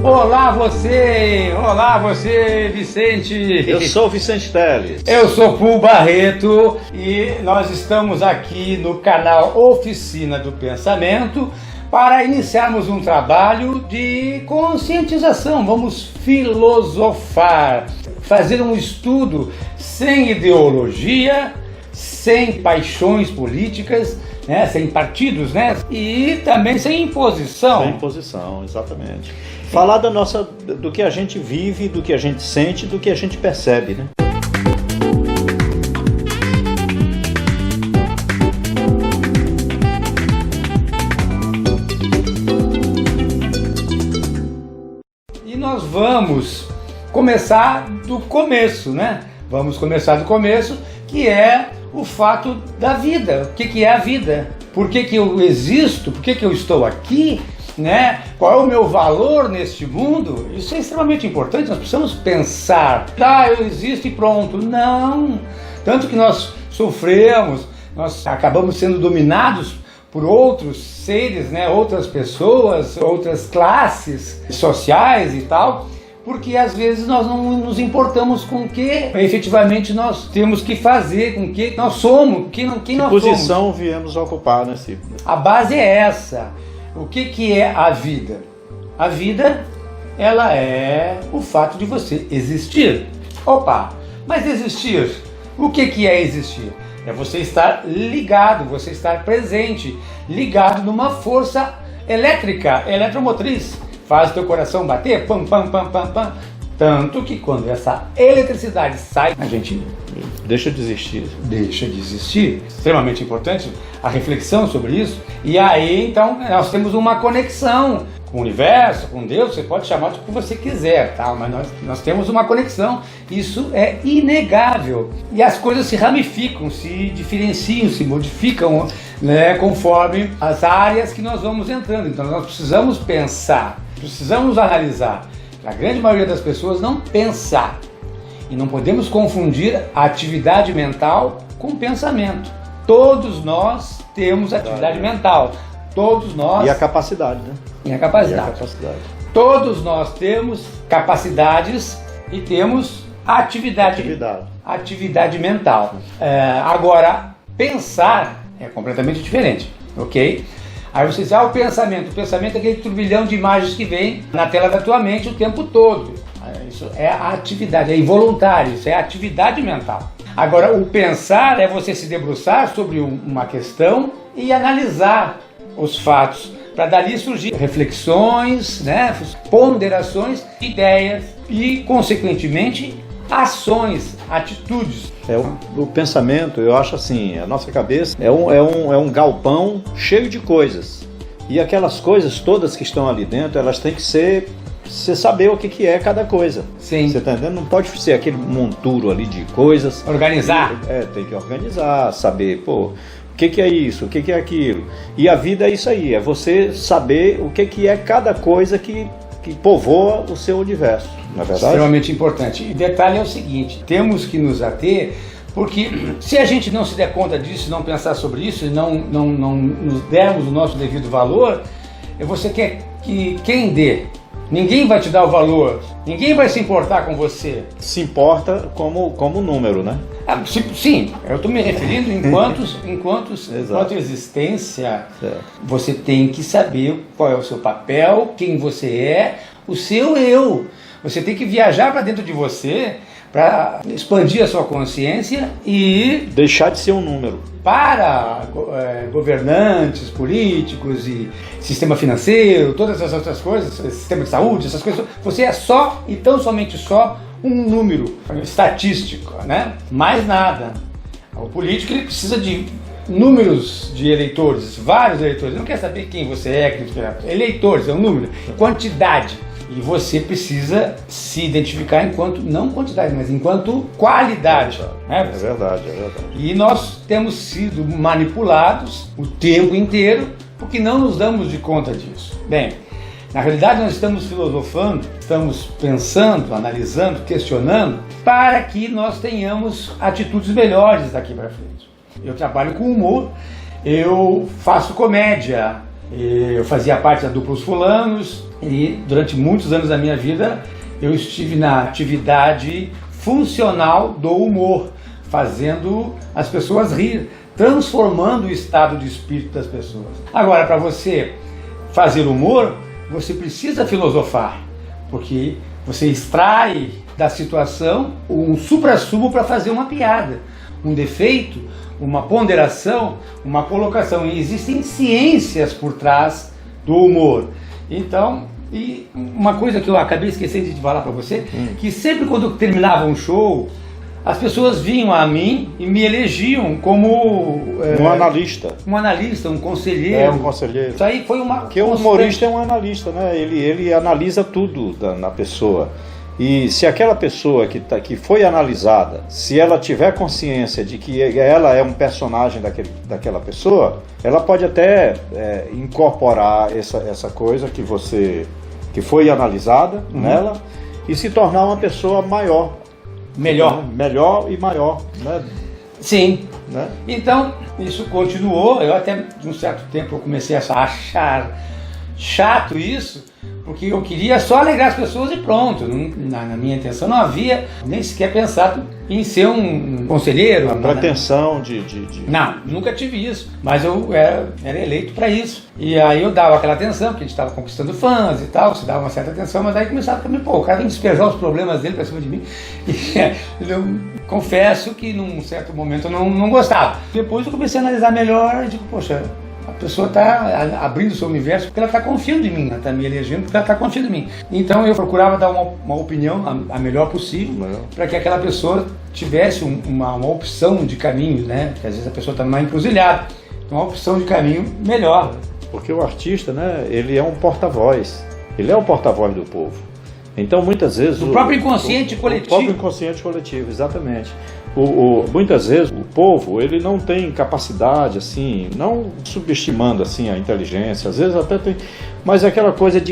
Olá você, Vicente. Eu sou o Vicente Teles. Eu sou Pul Barreto e nós estamos aqui no canal Oficina do Pensamento para iniciarmos um trabalho de conscientização. Vamos filosofar, fazer um estudo sem ideologia, sem paixões políticas, né, sem partidos, né, e também sem imposição. Sem imposição, exatamente. Falar do que a gente vive, do que a gente sente, do que a gente percebe, né? E nós vamos começar do começo, né? Vamos começar do começo, que é o fato da vida. O que é a vida? Por que eu existo? Por que eu estou aqui? Né? Qual é o meu valor neste mundo? Isso é extremamente importante, nós precisamos pensar. Eu existo e pronto. Não! Tanto que nós sofremos, nós acabamos sendo dominados por outros seres, né? Outras pessoas, outras classes sociais e tal, porque às vezes nós não nos importamos com o que efetivamente nós temos que fazer, com o que nós somos, quem nós somos. Que posição viemos ocupar nesse... A base é essa. O que é a vida? A vida, ela é o fato de você existir. Mas existir, o que é existir? É você estar ligado, você estar presente, ligado numa força elétrica, eletromotriz. Faz teu coração bater, pam, pam, pam, pam, pam. Tanto que quando essa eletricidade sai, a gente deixa de existir. Deixa de existir. Extremamente importante a reflexão sobre isso. E aí, então, nós temos uma conexão com o universo, com Deus, você pode chamar de que você quiser, tá? Mas nós temos uma conexão. Isso é inegável. E as coisas se ramificam, se diferenciam, se modificam, né, conforme as áreas que nós vamos entrando. Então nós precisamos pensar, precisamos analisar. A grande maioria das pessoas não pensa. E não podemos confundir a atividade mental com pensamento. Todos nós temos atividade mental. Todos nós... E a capacidade, né? E a capacidade. Todos nós temos capacidades e temos atividade mental. Agora, pensar é completamente diferente, ok? Aí você diz, o pensamento é aquele turbilhão de imagens que vem na tela da tua mente o tempo todo. Isso é a atividade, é involuntário, isso é a atividade mental. Agora, o pensar é você se debruçar sobre uma questão e analisar os fatos, para dali surgir reflexões, né, ponderações, ideias e, consequentemente, ações, atitudes. O pensamento, eu acho assim, a nossa cabeça é um galpão cheio de coisas. E aquelas coisas todas que estão ali dentro, elas têm que ser... Você saber o que é cada coisa. Sim. Você tá entendendo? Não pode ser aquele monturo ali de coisas. Organizar. Tem que organizar, saber, o que é isso, o que é aquilo. E a vida é isso aí, é você saber o que é cada coisa que povoa o seu universo, não é verdade? Extremamente importante. E detalhe é o seguinte, temos que nos ater, porque se a gente não se der conta disso, não pensar sobre isso, e não nos dermos o nosso devido valor, você quer que quem dê? Ninguém vai te dar o valor, ninguém vai se importar com você. Se importa como número, né? Sim, eu estou me referindo enquanto existência. Certo. Você tem que saber qual é o seu papel, quem você é, o seu eu. Você tem que viajar para dentro de você para expandir a sua consciência e... deixar de ser um número. Para governantes, políticos e sistema financeiro, todas essas outras coisas, sistema de saúde, essas coisas, você é só e tão somente só um número estatístico, né? Mais nada. O político ele precisa de números de eleitores, vários eleitores, ele não quer saber quem você é, eleitores, é um número, quantidade. E você precisa se identificar enquanto, não quantidade, mas enquanto qualidade. Né? É verdade. E nós temos sido manipulados o tempo inteiro porque não nos damos de conta disso. Bem, na realidade nós estamos filosofando, estamos pensando, analisando, questionando para que nós tenhamos atitudes melhores daqui para frente. Eu trabalho com humor, eu faço comédia, Eu fazia parte da dupla Os Fulanos e durante muitos anos da minha vida eu estive na atividade funcional do humor, fazendo as pessoas rir, transformando o estado de espírito das pessoas. Agora, para você fazer humor, você precisa filosofar, porque você extrai da situação um suprassumo para fazer uma piada, um defeito, uma ponderação, uma colocação. E existem ciências por trás do humor. Então, e uma coisa que eu acabei esquecendo de falar para você, que sempre quando terminava um show, as pessoas vinham a mim e me elegiam como um analista, um conselheiro. Um conselheiro. Isso aí foi uma... Porque o humorista é um analista, né? Ele analisa tudo na pessoa. E se aquela pessoa que foi analisada, se ela tiver consciência de que ela é um personagem daquela pessoa, ela pode até incorporar essa coisa que foi analisada nela e se tornar uma pessoa maior. Melhor e maior, né? Sim. Né? Então, isso continuou. Eu até, de um certo tempo, eu comecei a achar chato isso, porque eu queria só alegrar as pessoas e pronto. Na minha intenção não havia nem sequer pensado em ser um conselheiro. A pretensão de... Não, nunca tive isso, mas eu era eleito para isso. E aí eu dava aquela atenção, porque a gente estava conquistando fãs e tal, se dava uma certa atenção, mas aí começava também, o cara vem despejar os problemas dele para cima de mim. E eu confesso que num certo momento eu não gostava. Depois eu comecei a analisar melhor e digo, poxa, a pessoa está abrindo o seu universo porque ela está confiando em mim, ela está me elegendo porque ela está confiando em mim. Então eu procurava dar uma opinião a melhor possível para que aquela pessoa tivesse uma opção de caminho, né? Porque às vezes a pessoa está numa encruzilhada, uma opção de caminho melhor. Porque o artista, né, ele é um porta-voz, ele é um porta-voz do povo. Então muitas vezes... O próprio inconsciente coletivo. O próprio inconsciente coletivo, exatamente. Muitas vezes o povo ele não tem capacidade, assim, não subestimando assim a inteligência, às vezes até tem, mas é aquela coisa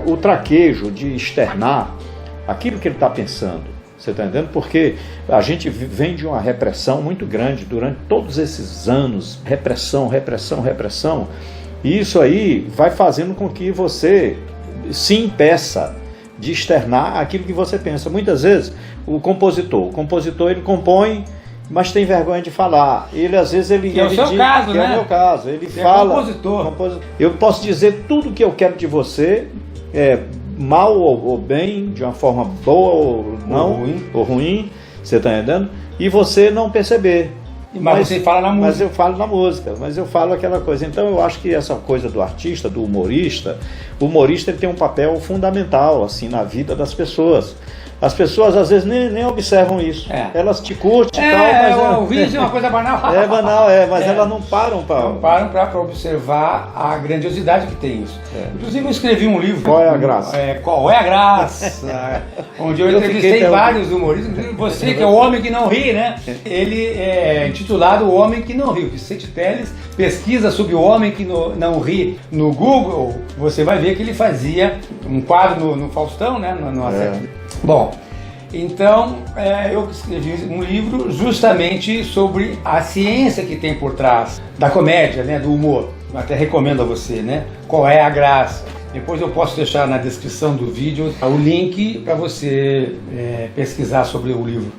o traquejo de externar aquilo que ele está pensando, você está entendendo? Porque a gente vem de uma repressão muito grande durante todos esses anos, repressão, e isso aí vai fazendo com que você se impeça de externar aquilo que você pensa. Muitas vezes o compositor ele compõe, mas tem vergonha de falar. Ele às vezes ele é o seu caso, né? É o meu caso. Ele você fala. É compositor. Eu posso dizer tudo o que eu quero de você, mal ou bem, de uma forma boa ou não, ou ruim, você está entendendo? E você não perceber. Mas você fala na música. Mas eu falo na música, mas eu falo aquela coisa. Então eu acho que essa coisa do artista, do humorista, o humorista ele tem um papel fundamental assim na vida das pessoas. As pessoas às vezes nem observam isso. Elas te curtem e tal, mas... O riso é uma coisa banal. É banal, mas elas não param para... Não param para observar a grandiosidade que tem isso. Inclusive eu escrevi um livro... Qual é a graça? Qual é a graça? Onde eu entrevistei vários humoristas, inclusive você que é o homem que não ri, né? Ele é intitulado O Homem que Não Ri. O Vicente Teles pesquisa sobre o homem que não ri no Google, você vai ver que ele fazia um quadro no Faustão, né? Bom, então eu escrevi um livro justamente sobre a ciência que tem por trás da comédia, né, do humor. Eu até recomendo a você, né? Qual é a graça? Depois eu posso deixar na descrição do vídeo o link para você pesquisar sobre o livro.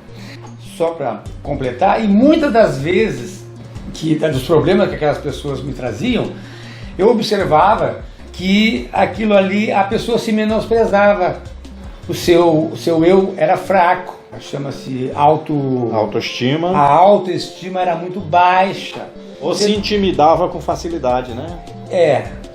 Só para completar, e muitas das vezes, dos problemas que aquelas pessoas me traziam, eu observava que aquilo ali, a pessoa se menosprezava. O seu eu era fraco, chama-se autoestima. A autoestima era muito baixa. Ou se intimidava com facilidade, né?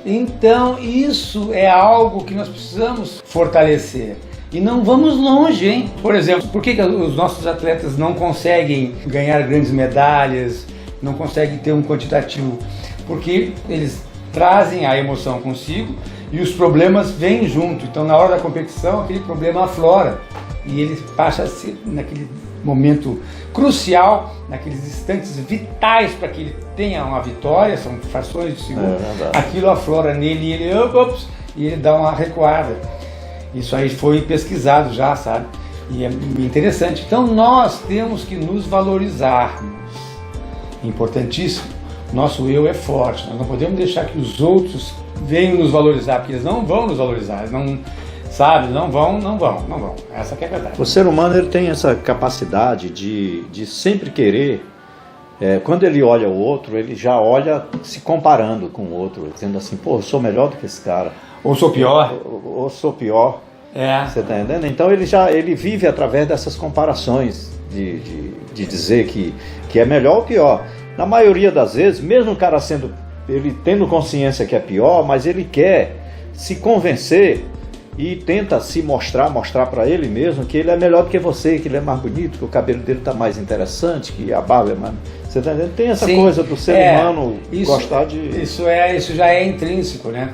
Então isso é algo que nós precisamos fortalecer. E não vamos longe, hein? Por exemplo, por que os nossos atletas não conseguem ganhar grandes medalhas, não conseguem ter um quantitativo? Porque eles trazem a emoção consigo e os problemas vêm junto. Então, na hora da competição, aquele problema aflora e ele passa a ser, naquele momento crucial, naqueles instantes vitais para que ele tenha uma vitória, são frações de segundo, aquilo aflora nele e ele dá uma recuada. Isso aí foi pesquisado já, sabe? E é interessante. Então, nós temos que nos valorizarmos. Importantíssimo. Nosso eu é forte, nós não podemos deixar que os outros venham nos valorizar, porque eles não vão nos valorizar, eles não, sabe, não vão. Essa que é a verdade. O ser humano ele tem essa capacidade de sempre querer, quando ele olha o outro, ele já olha se comparando com o outro, dizendo assim, pô, eu sou melhor do que esse cara. Ou sou pior. Ou sou pior. Você está entendendo? Então ele vive através dessas comparações, de dizer que é melhor ou pior. Na maioria das vezes, mesmo o cara ele tendo consciência que é pior, mas ele quer se convencer e tenta se mostrar para ele mesmo que ele é melhor do que você, que ele é mais bonito, que o cabelo dele está mais interessante, que a barba é mais... Você está entendendo? Tem essa coisa do ser humano gostar de... Isso já é intrínseco, né?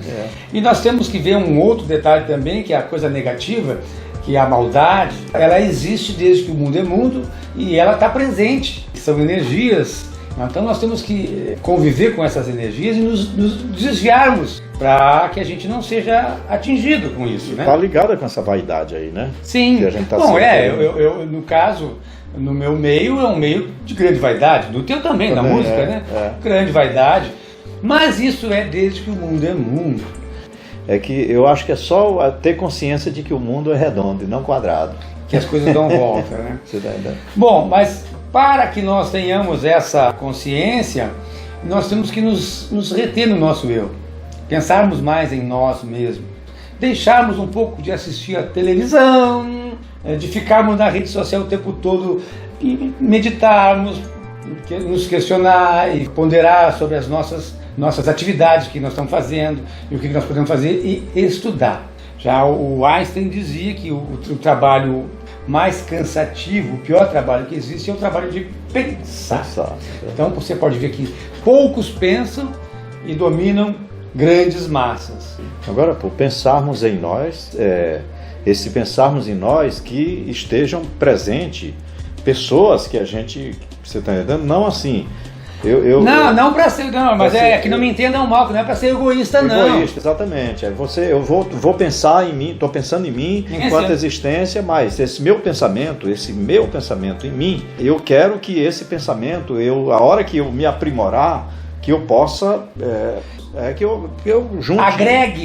E nós temos que ver um outro detalhe também, que é a coisa negativa, que a maldade, ela existe desde que o mundo é mundo e ela está presente, são energias. Então nós temos que conviver com essas energias e nos desviarmos para que a gente não seja atingido com isso, né? Está ligada com essa vaidade aí, né? Sim. Que a gente tá Bom, eu no caso, no meu meio é um meio de grande vaidade, no teu também, na música, né? Grande vaidade, mas isso é desde que o mundo é mundo. É que eu acho que é só ter consciência de que o mundo é redondo e não quadrado. Que as coisas dão volta, né? Você tá entendendo? Bom, mas para que nós tenhamos essa consciência, nós temos que nos reter no nosso eu, pensarmos mais em nós mesmos, deixarmos um pouco de assistir a televisão, de ficarmos na rede social o tempo todo e meditarmos, nos questionar e ponderar sobre as nossas atividades que nós estamos fazendo e o que nós podemos fazer e estudar. Já o Einstein dizia que o trabalho mais cansativo, o pior trabalho que existe é o trabalho de pensar. Então você pode ver que poucos pensam e dominam grandes massas. Agora, por pensarmos em nós, esse pensarmos em nós que estejam presentes pessoas que a gente, você está entendendo? Não assim... Não para ser, não, mas que não me entendam mal, que não é para ser egoísta, não. Egoísta, exatamente. Eu vou pensar em mim, estou pensando em mim enquanto existência, mas esse meu pensamento em mim, eu quero que esse pensamento, a hora que eu me aprimorar, que eu possa, que eu junte,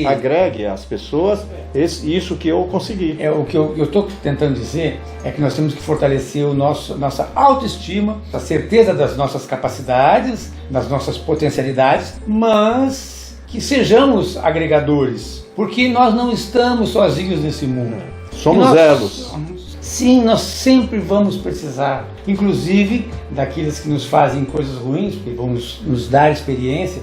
agregue às pessoas isso que eu consegui. O que eu estou tentando dizer é que nós temos que fortalecer nossa autoestima, a certeza das nossas capacidades, das nossas potencialidades, mas que sejamos agregadores, porque nós não estamos sozinhos nesse mundo. Somos elos. Sim, nós sempre vamos precisar, inclusive daqueles que nos fazem coisas ruins, porque vão nos dar experiência,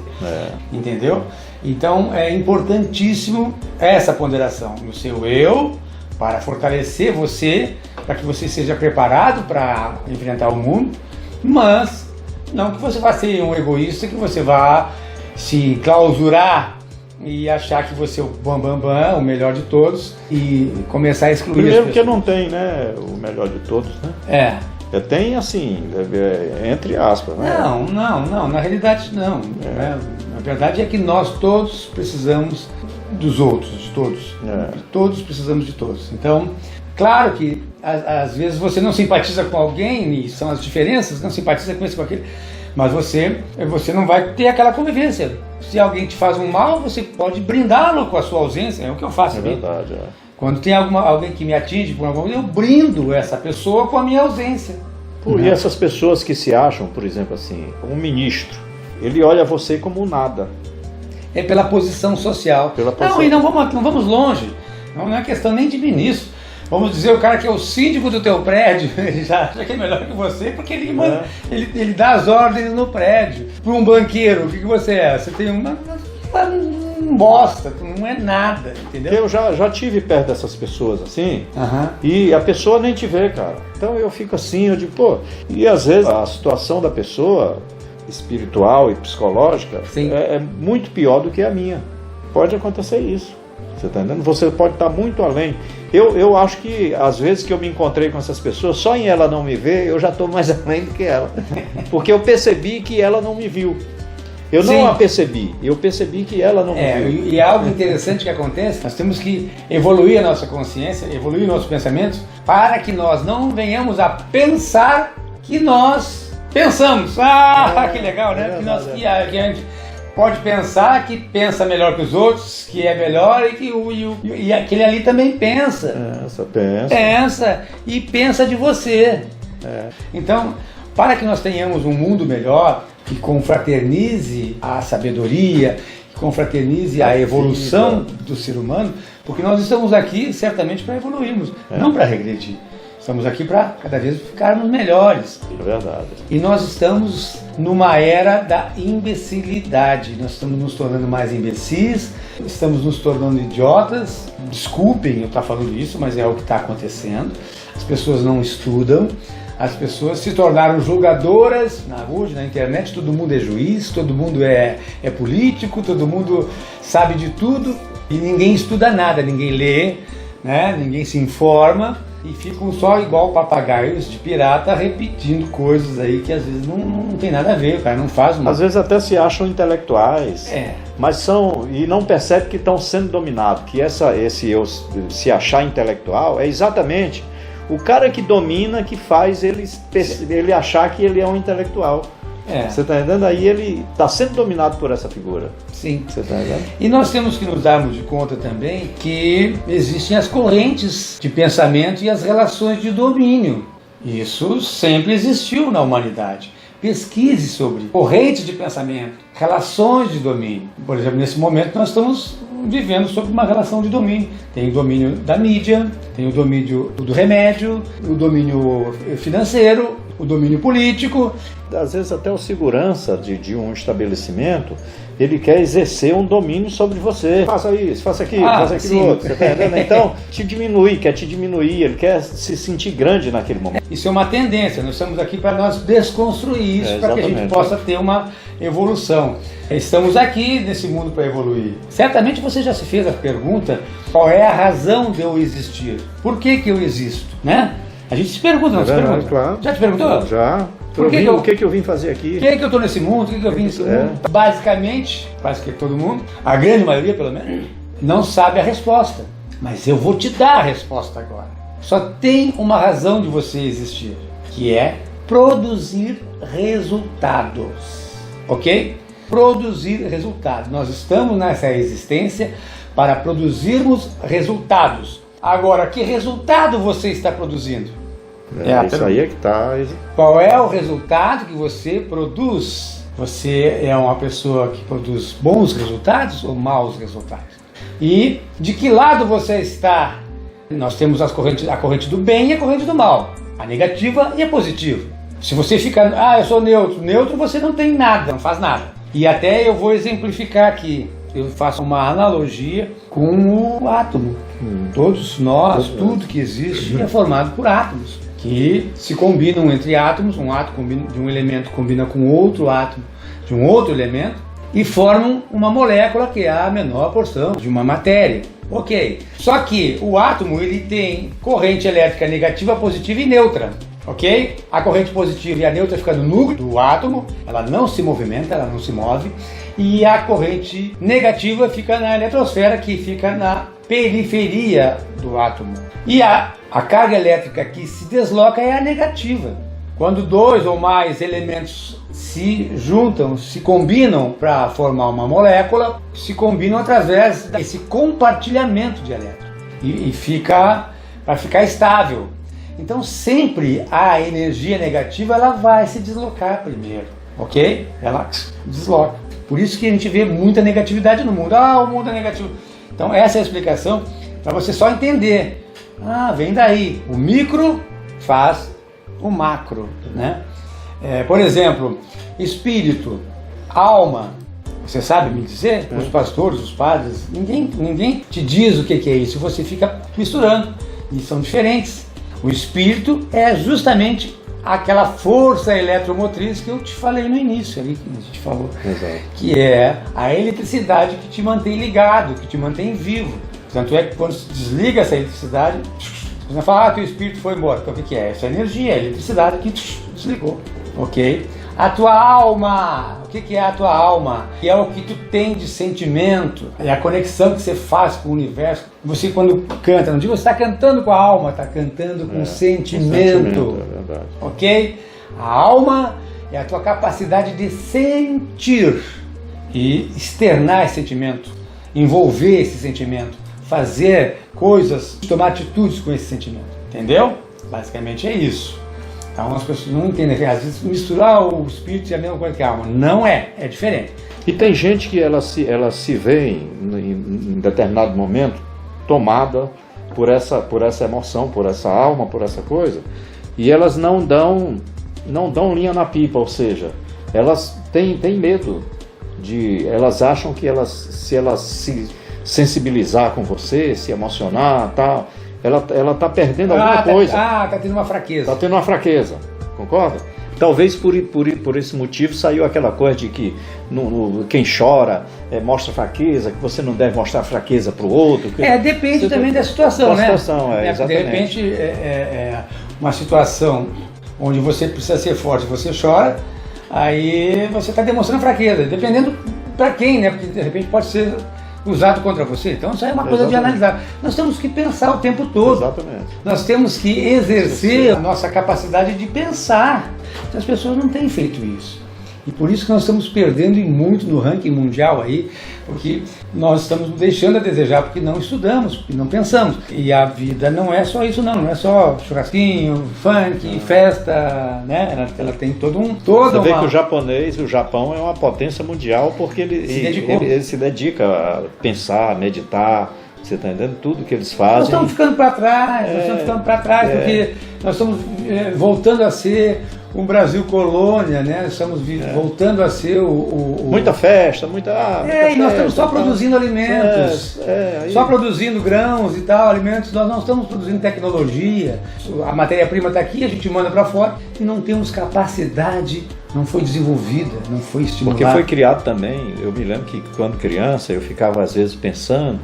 entendeu? Então é importantíssimo essa ponderação no seu eu, para fortalecer você, para que você seja preparado para enfrentar o mundo, mas não que você vá ser um egoísta, que você vá se clausurar e achar que você é o bambambam, o melhor de todos, e começar a excluir Primeiro as pessoas. Porque não tem, né, o melhor de todos, né? Tem assim, entre aspas, né? Não, na realidade não. Né? Na verdade é que nós todos precisamos dos outros, de todos. Todos precisamos de todos. Então, claro que às vezes você não simpatiza com alguém, e são as diferenças, não simpatiza com esse, com aquele, mas você não vai ter aquela convivência. Se alguém te faz um mal, você pode brindá-lo com a sua ausência, é o que eu faço. É verdade, Quando tem alguém que me atinge por alguma coisa, eu brindo essa pessoa com a minha ausência. E essas pessoas que se acham, por exemplo, assim, um ministro, ele olha você como nada. É pela posição social. Não, e não vamos longe. Não é questão nem de ministro. Vamos dizer, o cara que é o síndico do teu prédio, ele já acha que é melhor que você, porque ele dá as ordens no prédio. Para um banqueiro, o que você é? Você tem um bosta, não é nada, entendeu? Eu já tive perto dessas pessoas assim, e a pessoa nem te vê, cara. Então eu fico assim, eu digo, pô, e às vezes a situação da pessoa, espiritual e psicológica, é muito pior do que a minha. Pode acontecer isso. Você está entendendo? Você pode estar muito além. Eu acho que, às vezes que eu me encontrei com essas pessoas, só em ela não me ver, eu já estou mais além do que ela. Porque eu percebi que ela não me viu. Eu não a percebi, eu percebi que ela não me viu. E algo interessante que acontece, nós temos que evoluir a nossa consciência, evoluir nossos pensamentos, para que nós não venhamos a pensar que nós pensamos. Que legal, né? Que a gente pode pensar que pensa melhor que os outros, que é melhor e aquele ali também pensa. Pensa e pensa de você. Então, para que nós tenhamos um mundo melhor, que confraternize a sabedoria, que confraternize a evolução do ser humano, porque nós estamos aqui certamente para evoluirmos, não para regredir. Estamos aqui para cada vez ficarmos melhores. É verdade. E nós estamos numa era da imbecilidade. Nós estamos nos tornando mais imbecis, estamos nos tornando idiotas. Desculpem eu estar falando isso, mas é o que está acontecendo. As pessoas não estudam, as pessoas se tornaram julgadoras na rua, na internet. Todo mundo é juiz, todo mundo é político, todo mundo sabe de tudo e ninguém estuda nada, ninguém lê, né? Ninguém se informa. E ficam só igual papagaios de pirata repetindo coisas aí que às vezes não tem nada a ver, o cara não faz uma... Às vezes até se acham intelectuais, mas são, e não percebe que estão sendo dominados, que esse eu se achar intelectual é exatamente o cara que domina, que faz ele achar que ele é um intelectual. Você está entendendo? Aí ele está sendo dominado por essa figura. Sim. Você está entendendo? E nós temos que nos darmos de conta também que existem as correntes de pensamento e as relações de domínio. Isso sempre existiu na humanidade. Pesquise sobre correntes de pensamento, relações de domínio. Por exemplo, nesse momento nós estamos vivendo sobre uma relação de domínio. Tem o domínio da mídia, tem o domínio do remédio, o domínio financeiro, o domínio político. Às vezes até o segurança de um estabelecimento, ele quer exercer um domínio sobre você. Faça isso, faça aquilo, faça aquilo outro. Você tá entendendo? Então, quer te diminuir, ele quer se sentir grande naquele momento. Isso é uma tendência, nós estamos aqui para nós desconstruir isso, para que a gente possa ter uma evolução. Estamos aqui nesse mundo para evoluir. Certamente você já se fez a pergunta, qual é a razão de eu existir? Por que eu existo? Né? A gente se pergunta, não se pergunta? Claro. Já te perguntou? Já. O que eu vim fazer aqui? Por que eu estou nesse mundo? Por que eu vim nesse mundo? Basicamente, quase que todo mundo, a grande maioria pelo menos, não sabe a resposta. Mas eu vou te dar a resposta agora. Só tem uma razão de você existir, que é produzir resultados. Ok? Produzir resultados. Nós estamos nessa existência para produzirmos resultados. Agora, que resultado você está produzindo? Isso aí é que está. Qual é o resultado que você produz? Você é uma pessoa que produz bons resultados ou maus resultados? E de que lado você está? Nós temos a corrente do bem e a corrente do mal, a negativa e a positiva. Se você fica, eu sou neutro você não tem nada, não faz nada. E até eu vou exemplificar aqui. Eu faço uma analogia com o átomo. Todos nós, tudo que existe é formado por átomos, que se combinam entre átomos, um átomo de um elemento combina com outro átomo de um outro elemento e formam uma molécula que é a menor porção de uma matéria. Ok. Só que o átomo ele tem corrente elétrica negativa, positiva e neutra. Ok? A corrente positiva e a neutra fica no núcleo do átomo, ela não se movimenta, ela não se move, e a corrente negativa fica na eletrosfera, que fica na periferia do átomo. E a carga elétrica que se desloca é a negativa. Quando dois ou mais elementos se juntam, se combinam para formar uma molécula, se combinam através desse compartilhamento de elétrons e fica para ficar estável. Então sempre a energia negativa ela vai se deslocar primeiro, ok? Ela desloca. Por isso que a gente vê muita negatividade no mundo. O mundo é negativo. Então essa é a explicação para você só entender. Vem daí. O micro faz o macro, né? Por exemplo, espírito, alma. Você sabe me dizer? Os pastores, os padres, ninguém te diz o que é isso. Você fica misturando e são diferentes. O espírito é justamente aquela força eletromotriz que eu te falei no início, ali que a gente falou. Exato. Que é a eletricidade que te mantém ligado, que te mantém vivo. Tanto é que quando se desliga essa eletricidade, você fala, teu espírito foi embora. Então o que é? Essa energia, a eletricidade que desligou. Ok? A tua alma, o que é a tua alma? Que é o que tu tem de sentimento, é a conexão que você faz com o universo. Você quando canta, não digo você está cantando com a alma, está cantando com sentimento. É verdade. Ok? A alma é a tua capacidade de sentir e externar esse sentimento, envolver esse sentimento, fazer coisas, tomar atitudes com esse sentimento, entendeu? Basicamente é isso. Então as pessoas não entendem que às vezes misturar o espírito é a mesma coisa que a alma. Não é, é diferente. E tem gente que ela se vê em determinado momento tomada por essa emoção, por essa alma, por essa coisa, e elas não dão linha na pipa, ou seja, elas têm medo elas acham que se elas se sensibilizar com você, se emocionar, tal, ela tá perdendo alguma coisa. Tá tendo uma fraqueza. Tá tendo uma fraqueza, concorda? Talvez por esse motivo saiu aquela coisa de que quem chora mostra fraqueza, que você não deve mostrar fraqueza para o outro. Depende também da situação, da né? Situação, exatamente. De repente, uma situação onde você precisa ser forte, você chora, aí você está demonstrando fraqueza, dependendo para quem, né? Porque de repente pode ser usado contra você. Então isso aí é uma coisa de analisar. Nós temos que pensar o tempo todo. Exatamente. Nós temos que exercer a nossa capacidade de pensar. As pessoas não têm feito isso. E por isso que nós estamos perdendo muito no ranking mundial aí, porque nós estamos deixando a desejar, porque não estudamos, porque não pensamos. E a vida não é só isso não é só churrasquinho, funk, festa, né? Ela tem Você vê que o Japão é uma potência mundial porque ele se dedica a pensar, a meditar. Você está entendendo? Tudo que eles fazem. Nós estamos ficando para trás, porque nós estamos voltando a ser um Brasil colônia, né? Estamos voltando a ser muita festa, muita e nós estamos só produzindo alimentos, só produzindo grãos e tal, alimentos. Nós não estamos produzindo tecnologia. A matéria-prima está aqui, a gente manda para fora e não temos capacidade. Não foi desenvolvida, não foi estimulada. Porque foi criado também, eu me lembro que quando criança eu ficava às vezes pensando,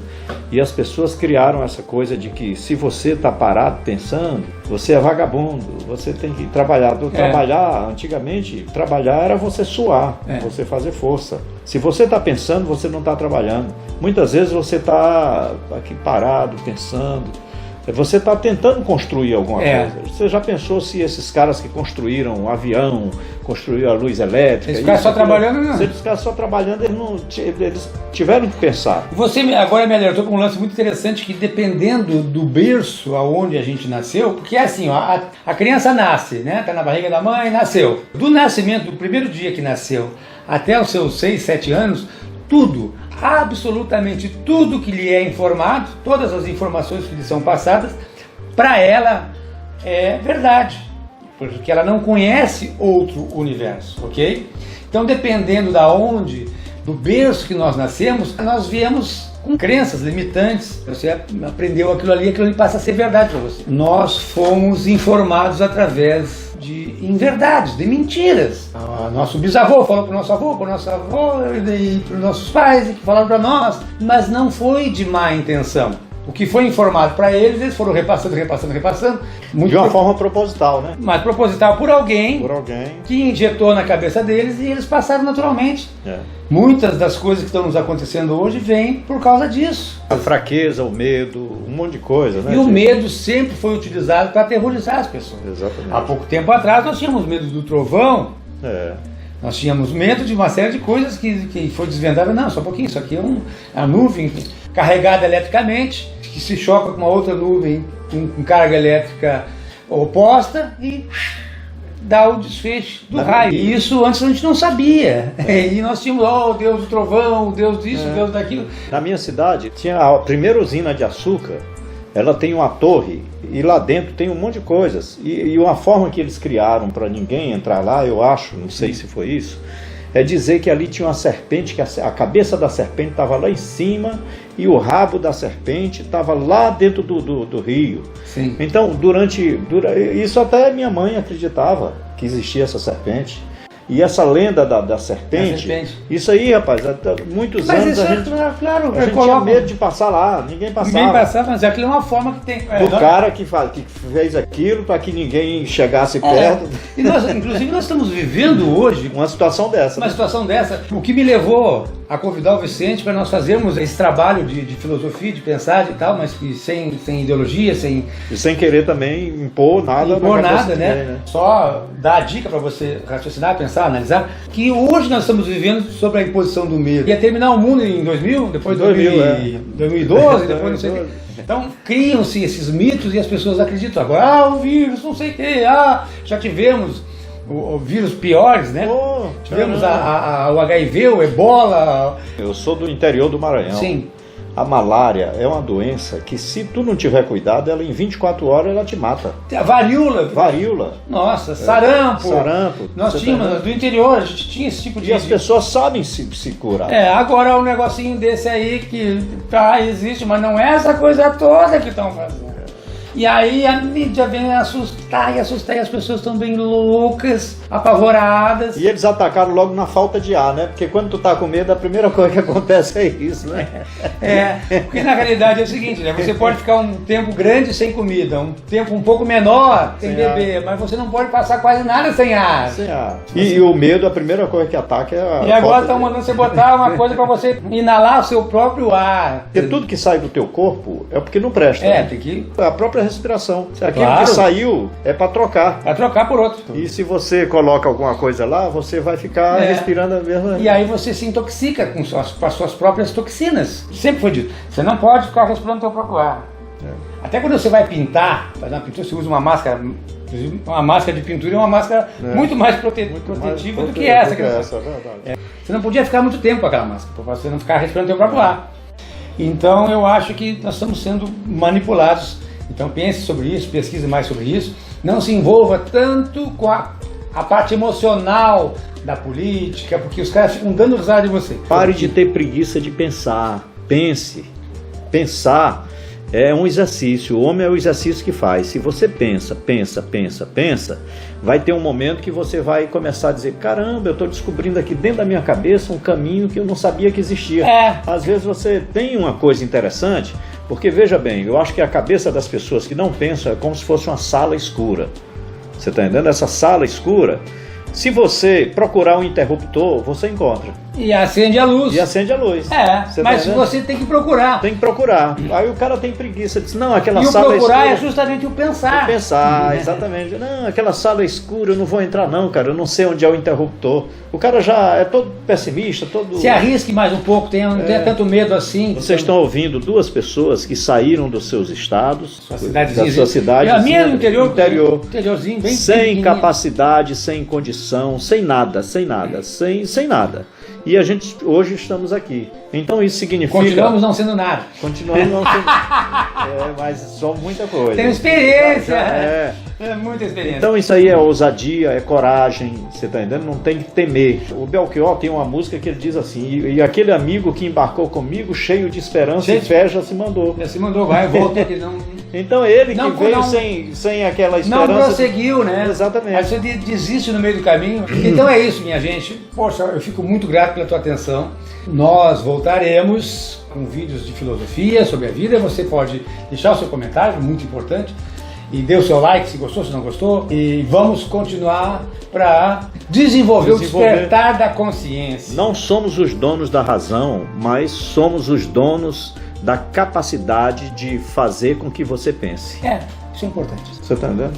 e as pessoas criaram essa coisa de que se você está parado pensando, você é vagabundo, você tem que trabalhar. Trabalhar, antigamente, trabalhar era você suar, você fazer força. Se você está pensando, você não está trabalhando. Muitas vezes você está aqui parado, pensando. Você está tentando construir alguma coisa. Você já pensou se esses caras que construíram um avião, construíram a luz elétrica... Eles ficaram só trabalhando, não? Se eles ficaram só trabalhando, eles tiveram que pensar. Você agora me alertou com um lance muito interessante, que dependendo do berço aonde a gente nasceu, porque é assim, ó, a criança nasce, né? Está na barriga da mãe, nasceu. Do nascimento, do primeiro dia que nasceu, até os seus 6, 7 anos, tudo, absolutamente tudo que lhe é informado, todas as informações que lhe são passadas, para ela é verdade, porque ela não conhece outro universo, ok? Então, dependendo do berço que nós nascemos, nós viemos com crenças limitantes. Você aprendeu aquilo ali passa a ser verdade para você. Nós fomos informados através de inverdades, de mentiras. Nosso bisavô falou para o nosso avô, para o nosso avô e para os nossos pais, que falaram para nós, mas não foi de má intenção. O que foi informado para eles foram repassando. De uma forma proposital, né? Mas proposital por alguém que injetou na cabeça deles e eles passaram naturalmente. Muitas das coisas que estão nos acontecendo hoje vêm por causa disso. A fraqueza, o medo, um monte de coisa, né? E o medo sempre foi utilizado para aterrorizar as pessoas. Exatamente. Há pouco tempo atrás nós tínhamos medo do trovão. Nós tínhamos medo de uma série de coisas que foi desvendada. Não, só um pouquinho, isso aqui é uma nuvem carregada eletricamente, que se choca com uma outra nuvem com carga elétrica oposta e dá o desfecho do raio. E isso antes a gente não sabia. E nós tínhamos, o Deus do trovão, o Deus disso, o Deus daquilo. Na minha cidade tinha a primeira usina de açúcar. Ela tem uma torre e lá dentro tem um monte de coisas. E uma forma que eles criaram para ninguém entrar lá, eu acho, não sei se foi isso, é dizer que ali tinha uma serpente, que a cabeça da serpente estava lá em cima e o rabo da serpente estava lá dentro do rio. Sim. Então, isso até minha mãe acreditava que existia essa serpente. E essa lenda da serpente, isso aí, rapaz, há muitos anos a gente tinha medo de passar lá, ninguém passava. Mas aquilo é uma forma que tem... Do cara que fez aquilo para que ninguém chegasse perto. E inclusive nós estamos vivendo hoje uma situação dessa. O que me levou a convidar o Vicente para nós fazermos esse trabalho de filosofia, de pensar e tal, mas que sem ideologia, E sem querer também impor nada. Né? Só dar a dica para você raciocinar, pensar pensar, analisar, que hoje nós estamos vivendo sobre a imposição do medo. Ia terminar o mundo em 2000, depois 2012, depois não sei o quê. Então criam-se esses mitos e as pessoas acreditam. Agora, o vírus, não sei o quê, já tivemos o vírus piores, né? Tivemos o HIV, o Ebola. Eu sou do interior do Maranhão. Sim. A malária é uma doença que, se tu não tiver cuidado, ela em 24 horas ela te mata. A varíola. Varíola. Nossa, sarampo. Sarampo. Nós tínhamos, do interior, a gente tinha esse tipo de... E as pessoas sabem se curar. Agora um negocinho desse aí que existe, mas não é essa coisa toda que estão fazendo. E aí a mídia vem assustar, e as pessoas estão bem loucas, apavoradas. E eles atacaram logo na falta de ar, né? Porque quando tu tá com medo, a primeira coisa que acontece é isso, né? Porque na realidade é o seguinte, né? Você pode ficar um tempo grande sem comida, um tempo um pouco menor sem beber, mas você não pode passar quase nada sem ar. Sem ar. E o medo, a primeira coisa que ataca é a... E agora estão mandando você botar uma coisa para você inalar o seu próprio ar. Porque tudo que sai do teu corpo é porque não presta. Né? Tem que... A própria respiração. Aquilo Claro. que saiu é para trocar. Vai trocar por outro. E se você coloca alguma coisa lá, você vai ficar respirando a mesma... E aí você se intoxica com as suas próprias toxinas. Sempre foi dito. Você não pode ficar respirando o seu próprio ar. Até quando você vai pintar, fazer uma pintura, você usa uma máscara. Uma máscara de pintura é uma máscara muito mais protetiva do que essa. Você não podia ficar muito tempo com aquela máscara, para você não ficar respirando o seu próprio ar. Então eu acho que nós estamos sendo manipulados. Então pense sobre isso, pesquise mais sobre isso. Não se envolva tanto com a parte emocional da política, porque os caras ficam dando risada de você. Pare de ter preguiça de pensar. Pense. Pensar é um exercício. O homem é o exercício que faz. Se você pensa, vai ter um momento que você vai começar a dizer: caramba, eu estou descobrindo aqui dentro da minha cabeça um caminho que eu não sabia que existia. Às vezes você tem uma coisa interessante, porque veja bem, eu acho que a cabeça das pessoas que não pensam é como se fosse uma sala escura. Você está entendendo? Essa sala escura, se você procurar um interruptor, você encontra. E acende a luz. Mas você tem que procurar. Tem que procurar. Aí o cara tem preguiça, diz: não, aquela sala escura... E o procurar é justamente o pensar. Exatamente. Não, aquela sala escura, eu não vou entrar não, cara, eu não sei onde é o interruptor. O cara já é todo pessimista, todo... Se arrisque mais um pouco, não tenha tanto medo assim. Vocês estão ouvindo duas pessoas que saíram dos seus estados, da sua cidade. A minha é no interior. Interiorzinho, bem sem capacidade, sem condição, sem nada. E a gente hoje estamos aqui. Então isso significa... Continuamos não sendo nada. Continuamos não sendo... mas somos muita coisa. Tem experiência. É muita experiência. Então isso aí é ousadia, é coragem, você está entendendo? Não tem que temer. O Belchior tem uma música que ele diz assim: e aquele amigo que embarcou comigo, cheio de esperança e fé, já se mandou. Vai, volta aqui, não... Então ele que veio sem aquela esperança... Não prosseguiu, né? Exatamente. Aí você desiste no meio do caminho. Então é isso, minha gente. Poxa, eu fico muito grato pela tua atenção. Nós voltaremos com vídeos de filosofia sobre a vida. Você pode deixar o seu comentário, muito importante. E dê o seu like se gostou, se não gostou. E vamos continuar para desenvolver o despertar da consciência. Não somos os donos da razão, mas somos os donos da capacidade de fazer com que você pense. Isso é importante. Você está entendendo?